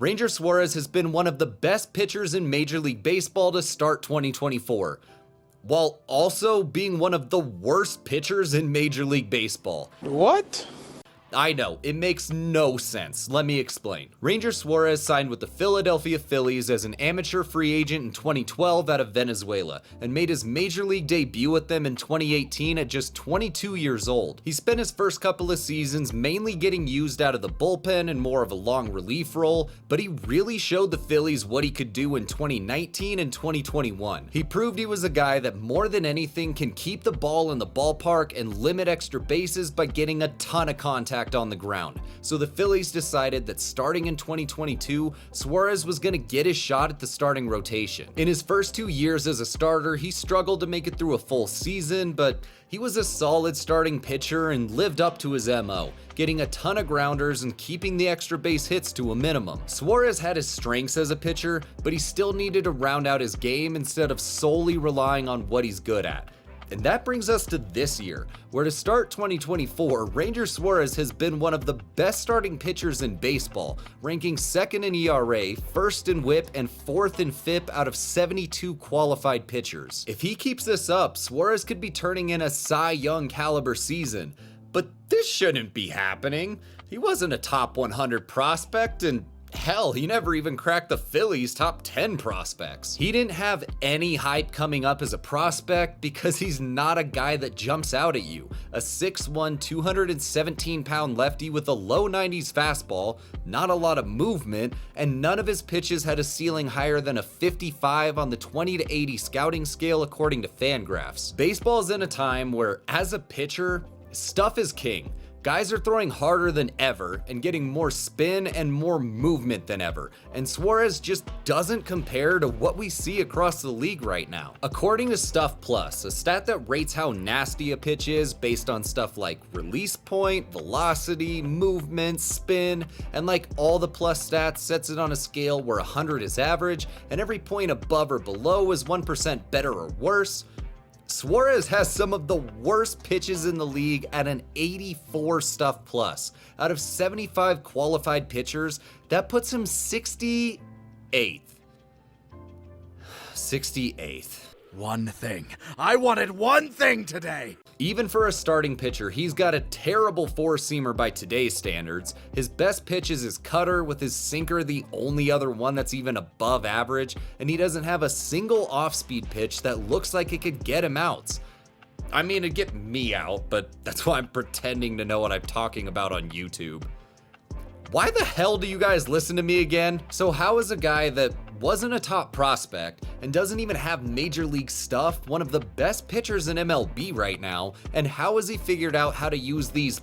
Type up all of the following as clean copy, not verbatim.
Ranger Suarez has been one of the best pitchers in Major League Baseball to start 2024, while also being one of the worst pitchers in Major League Baseball. What? I know, it makes no sense. Let me explain. Ranger Suarez signed with the Philadelphia Phillies as an amateur free agent in 2012 out of Venezuela, and made his Major League debut with them in 2018 at just 22 years old. He spent his first couple of seasons mainly getting used out of the bullpen and more of a long relief role, but he really showed the Phillies what he could do in 2019 and 2021. He proved he was a guy that more than anything can keep the ball in the ballpark and limit extra bases by getting a ton of contact on the ground. So the Phillies decided that starting in 2022, Suarez was going to get his shot at the starting rotation. In his first 2 years as a starter, he struggled to make it through a full season, but he was a solid starting pitcher and lived up to his MO, getting a ton of grounders and keeping the extra base hits to a minimum. Suarez had his strengths as a pitcher, but he still needed to round out his game instead of solely relying on what he's good at. And that brings us to this year, where to start 2024, Ranger Suarez has been one of the best starting pitchers in baseball, ranking second in ERA, first in WHIP, and fourth in FIP out of 72 qualified pitchers. If he keeps this up, Suarez could be turning in a Cy Young caliber season. But this shouldn't be happening. He wasn't a top 100 prospect, and hell, he never even cracked the Phillies' top 10 prospects. He didn't have any hype coming up as a prospect because he's not a guy that jumps out at you. A 6'1", 217-pound lefty with a low 90s fastball, not a lot of movement, and none of his pitches had a ceiling higher than a 55 on the 20 to 80 scouting scale according to Fangraphs. Baseball's in a time where, as a pitcher, stuff is king. Guys are throwing harder than ever and getting more spin and more movement than ever, and Suarez just doesn't compare to what we see across the league right now. According to Stuff Plus, a stat that rates how nasty a pitch is based on stuff like release point, velocity, movement, spin, and like all the plus stats sets it on a scale where 100 is average and every point above or below is 1% better or worse. Suarez has some of the worst pitches in the league at an 84 Stuff Plus. Out of 75 qualified pitchers, that puts him 68th. 68th. One thing. I wanted one thing today. Even for a starting pitcher, he's got a terrible four-seamer by today's standards. His best pitch is his cutter, with his sinker the only other one that's even above average, and he doesn't have a single off-speed pitch that looks like it could get him outs. I mean, it'd get me out, but that's why I'm pretending to know what I'm talking about on YouTube. Why the hell do you guys listen to me again? So how is a guy that wasn't a top prospect and doesn't even have major league stuff one of the best pitchers in MLB right now, and how has he figured out how to use these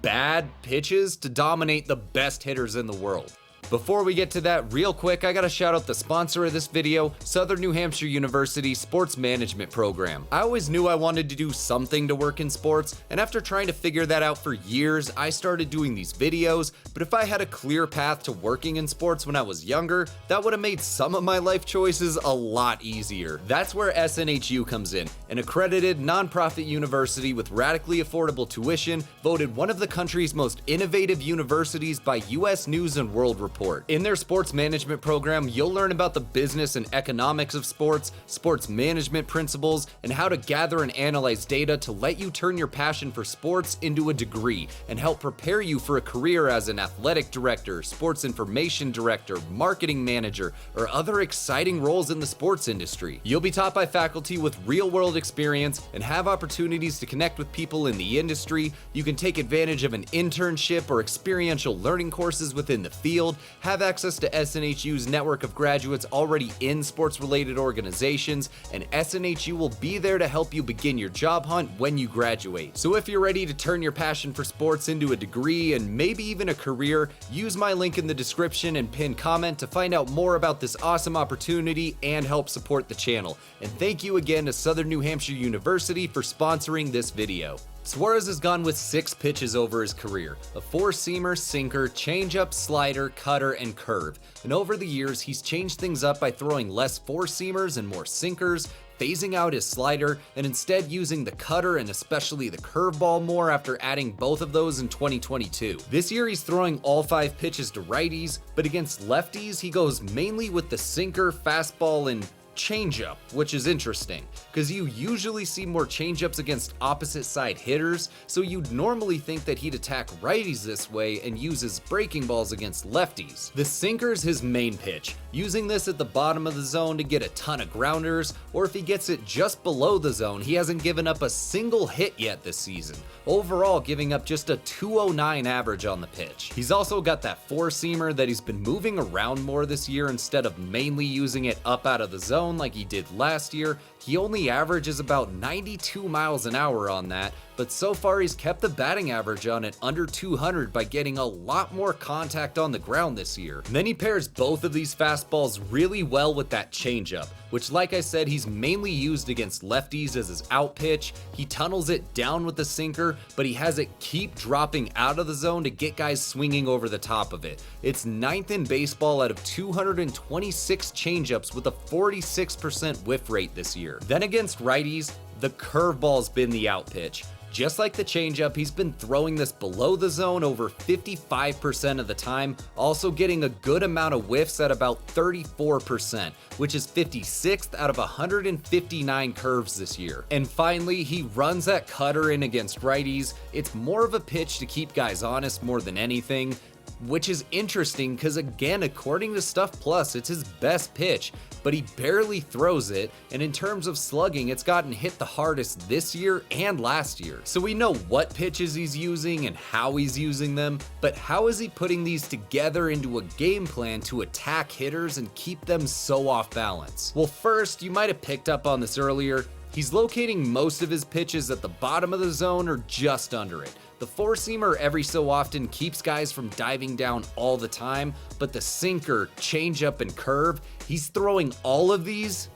bad pitches to dominate the best hitters in the world? Before we get to that, real quick, I gotta shout out the sponsor of this video, Southern New Hampshire University Sports Management Program. I always knew I wanted to do something to work in sports, and after trying to figure that out for years, I started doing these videos. But if I had a clear path to working in sports when I was younger, that would have made some of my life choices a lot easier. That's where SNHU comes in, an accredited nonprofit university with radically affordable tuition, voted one of the country's most innovative universities by US News and World Report. In their sports management program, you'll learn about the business and economics of sports, sports management principles, and how to gather and analyze data to let you turn your passion for sports into a degree and help prepare you for a career as an athletic director, sports information director, marketing manager, or other exciting roles in the sports industry. You'll be taught by faculty with real-world experience and have opportunities to connect with people in the industry. You can take advantage of an internship or experiential learning courses within the field, have access to SNHU's network of graduates already in sports-related organizations, and SNHU will be there to help you begin your job hunt when you graduate. So if you're ready to turn your passion for sports into a degree and maybe even a career, use my link in the description and pinned comment to find out more about this awesome opportunity and help support the channel. And thank you again to Southern New Hampshire University for sponsoring this video. Suarez has gone with 6 pitches over his career: a four-seamer, sinker, changeup, slider, cutter, and curve. And over the years, he's changed things up by throwing less four-seamers and more sinkers, phasing out his slider and instead using the cutter and especially the curveball more after adding both of those in 2022. This year he's throwing all 5 pitches to righties, but against lefties he goes mainly with the sinker, fastball, and changeup, which is interesting because you usually see more changeups against opposite side hitters, so you'd normally think that he'd attack righties this way and use his breaking balls against lefties. The sinker's his main pitch, using this at the bottom of the zone to get a ton of grounders, or if he gets it just below the zone, he hasn't given up a single hit yet this season, overall giving up just a 209 average on the pitch. He's also got that four-seamer that he's been moving around more this year instead of mainly using it up out of the zone like he did last year. He only averages about 92 miles an hour on that, but so far he's kept the batting average on it under 200 by getting a lot more contact on the ground this year. And then he pairs both of these fastballs really well with that changeup, which, like I said, he's mainly used against lefties as his out pitch. He tunnels it down with the sinker, but he has it keep dropping out of the zone to get guys swinging over the top of it. It's 9th in baseball out of 226 changeups with a 46% whiff rate this year. Then against righties, the curveball's been the out pitch. Just like the changeup, he's been throwing this below the zone over 55% of the time, also getting a good amount of whiffs at about 34%, which is 56th out of 159 curves this year. And finally, he runs that cutter in against righties. It's more of a pitch to keep guys honest more than anything, which is interesting because, again, according to Stuff Plus, it's his best pitch, but he barely throws it, and in terms of slugging, it's gotten hit the hardest this year and last year. So we know what pitches he's using and how he's using them, but how is he putting these together into a game plan to attack hitters and keep them so off balance? Well, first, you might have picked up on this earlier, he's locating most of his pitches at the bottom of the zone or just under it. The four-seamer every so often keeps guys from diving down all the time, but the sinker, changeup, and curve, he's throwing all of these.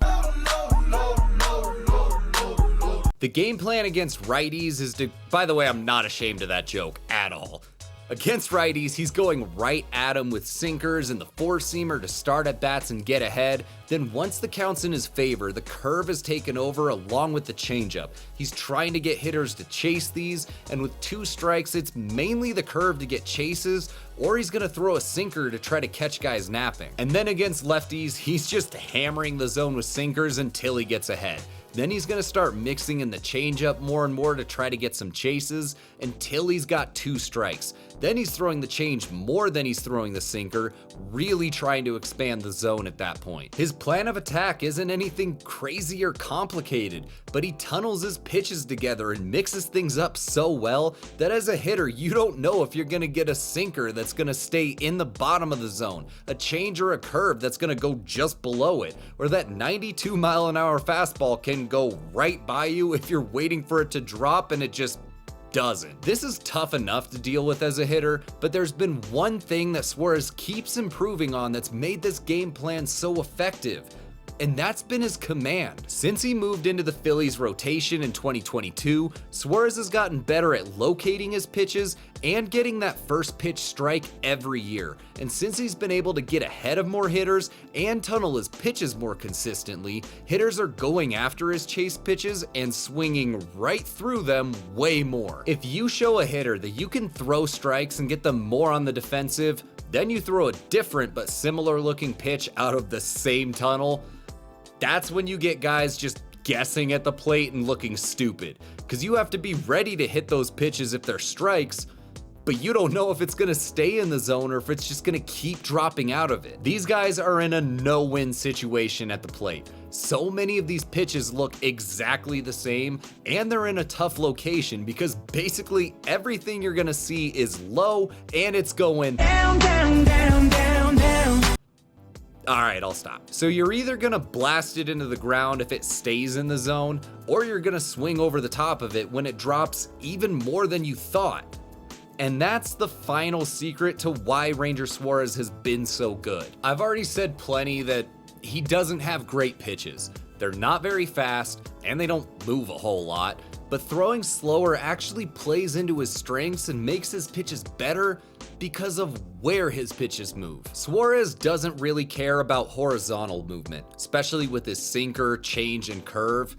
The game plan against righties is to, by the way, I'm not ashamed of that joke at all. Against righties, he's going right at him with sinkers and the four-seamer to start at bats and get ahead. Then once the count's in his favor, the curve is taken over along with the changeup. He's trying to get hitters to chase these, and with 2 strikes, it's mainly the curve to get chases, or he's gonna throw a sinker to try to catch guys napping. And then against lefties, he's just hammering the zone with sinkers until he gets ahead. Then he's gonna start mixing in the changeup more and more to try to get some chases until he's got 2 strikes. Then he's throwing the change more than he's throwing the sinker, really trying to expand the zone at that point. His plan of attack isn't anything crazy or complicated, but he tunnels his pitches together and mixes things up so well that as a hitter, you don't know if you're gonna get a sinker that's gonna stay in the bottom of the zone, a change or a curve that's gonna go just below it, or that 92 mile an hour fastball can go right by you if you're waiting for it to drop and it just doesn't. This is tough enough to deal with as a hitter, but there's been one thing that Suarez keeps improving on that's made this game plan so effective, and that's been his command. Since he moved into the Phillies rotation in 2022, Suarez has gotten better at locating his pitches and getting that first pitch strike every year. And since he's been able to get ahead of more hitters and tunnel his pitches more consistently, hitters are going after his chase pitches and swinging right through them way more. If you show a hitter that you can throw strikes and get them more on the defensive, then you throw a different but similar looking pitch out of the same tunnel, that's when you get guys just guessing at the plate and looking stupid, because you have to be ready to hit those pitches if they're strikes, but you don't know if it's gonna stay in the zone or if it's just gonna keep dropping out of it. These guys are in a no-win situation at the plate. So many of these pitches look exactly the same, and they're in a tough location because basically everything you're gonna see is low and it's going down, down, down, down, down. Alright, I'll stop. So you're either gonna blast it into the ground if it stays in the zone, or you're gonna swing over the top of it when it drops even more than you thought. And that's the final secret to why Ranger Suarez has been so good. I've already said plenty that he doesn't have great pitches. They're not very fast, and they don't move a whole lot. but throwing slower actually plays into his strengths and makes his pitches better because of where his pitches move. Suarez doesn't really care about horizontal movement, especially with his sinker, change, and curve.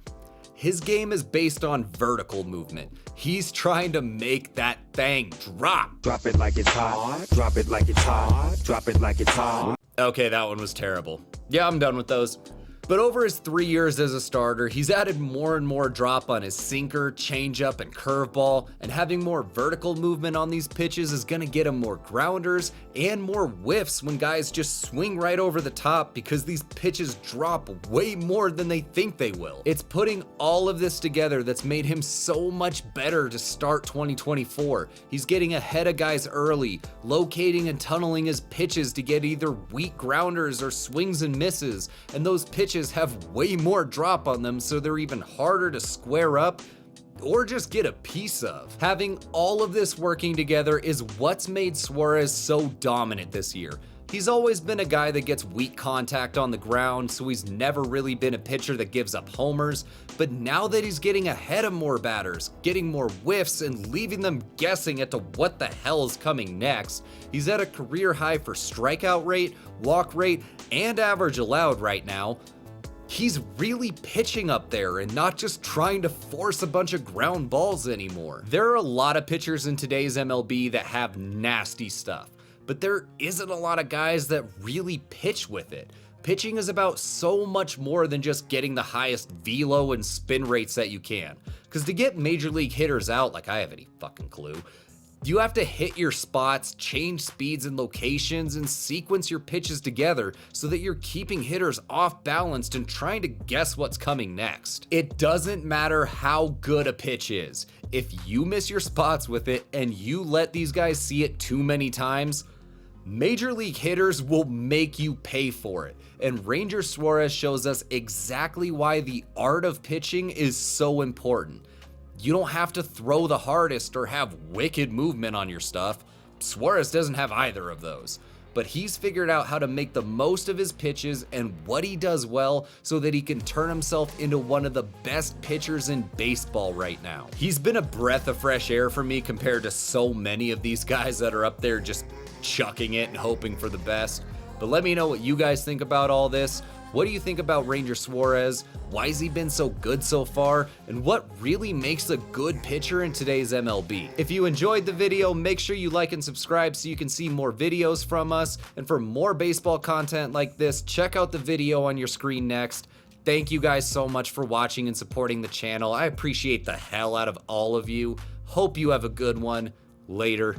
His game is based on vertical movement. He's trying to make that thing drop. Drop it like it's hot. Drop it like it's hot. Drop it like it's hot. Okay, that one was terrible. Yeah, I'm done with those. But over his 3 years as a starter, he's added more and more drop on his sinker, changeup, and curveball, and having more vertical movement on these pitches is gonna get him more grounders and more whiffs when guys just swing right over the top because these pitches drop way more than they think they will. It's putting all of this together that's made him so much better to start 2024. He's getting ahead of guys early, locating and tunneling his pitches to get either weak grounders or swings and misses, and those pitches have way more drop on them, so they're even harder to square up or just get a piece of. Having all of this working together is what's made Suarez so dominant this year. He's always been a guy that gets weak contact on the ground, so he's never really been a pitcher that gives up homers, but now that he's getting ahead of more batters, getting more whiffs, and leaving them guessing as to what the hell is coming next, he's at a career high for strikeout rate, walk rate, and average allowed right now. He's really pitching up there and not just trying to force a bunch of ground balls anymore. There are a lot of pitchers in today's MLB that have nasty stuff, but there isn't a lot of guys that really pitch with it. Pitching is about so much more than just getting the highest velo and spin rates that you can. Because to get major league hitters out, like I have any fucking clue, you have to hit your spots, change speeds and locations, and sequence your pitches together so that you're keeping hitters off balanced and trying to guess what's coming next. It doesn't matter how good a pitch is. If you miss your spots with it and you let these guys see it too many times, major league hitters will make you pay for it. And Ranger Suarez shows us exactly why the art of pitching is so important. You don't have to throw the hardest or have wicked movement on your stuff. Suarez doesn't have either of those. But he's figured out how to make the most of his pitches and what he does well so that he can turn himself into one of the best pitchers in baseball right now. He's been a breath of fresh air for me compared to so many of these guys that are up there just chucking it and hoping for the best. But let me know what you guys think about all this. What do you think about Ranger Suarez? Why has he been so good so far? And what really makes a good pitcher in today's MLB? If you enjoyed the video, make sure you like and subscribe so you can see more videos from us. And for more baseball content like this, check out the video on your screen next. Thank you guys so much for watching and supporting the channel. I appreciate the hell out of all of you. Hope you have a good one. Later.